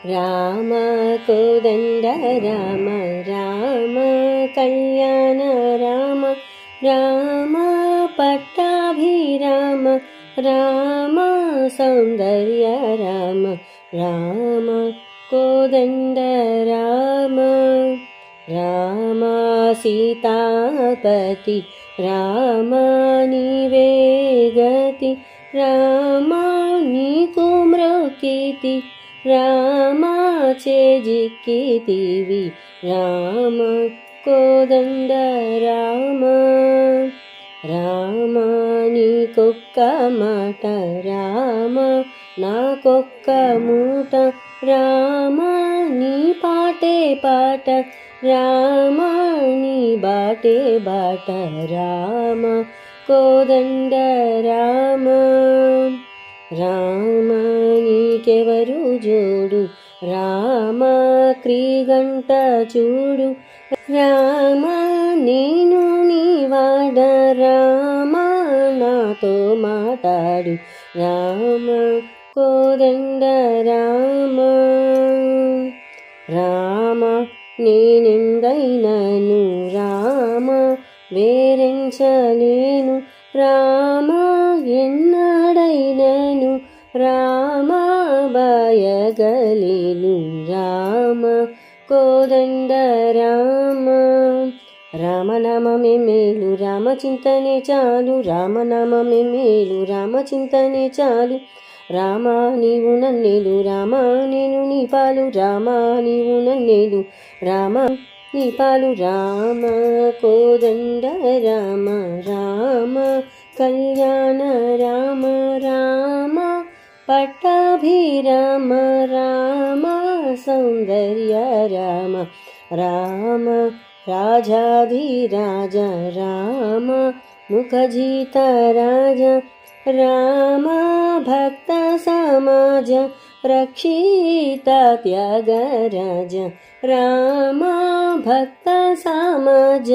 రామ కోదండ రామ రామ కళ్యాణ రామ రామ పట్టాభిరామ రామ సౌందర్య రామ రామ కోదండ రామ రామ సీతాపతి రామ నీవే గతి రామ నీకు మ్రొక్కితి రామ చేజిక్కితివి రామ కోదండ రామ రామ నీకొక్క మాట రామ నాకొక్క మూట రామ నీ పాటే పాట రామ నీ బాటే బాట రామ కోదండ రామ రామ నీకెవరు జోడు రామ క్రీగంట చూడు రామ నేను నీవాడ రామ నాతో మాట్లాడు రామ కోదండ రామ రామ నేనెందైనను రామ వేరెంచలేను రామ ఎన్నడైనను రామ బాయగలేను రామ కోదండ రామ రామనామమే మేలు రామచింతనే చాలు రామనామమే మేలు రామచింతనే చాలు రామ నీవు నన్నేలు రామ నేను నీ పాలు రామ నీవు నన్నేలు రామ నీ పాలు రామ కోదండ రామ రామ కళ్యాణ రామ రామ పట్టాభిరామ రామ సౌందర్య రామ రామ రాజాధిరాజ రామ ముఖజిత రాజ రామ భక్త సమాజ రక్షిత త్యాగరాజ రామ భక్త సమాజ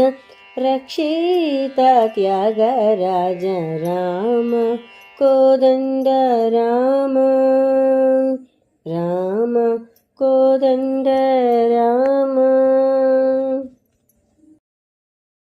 రక్షిత త్యాగరాజ రామ కోదండ రామ రామ కోదండ రామ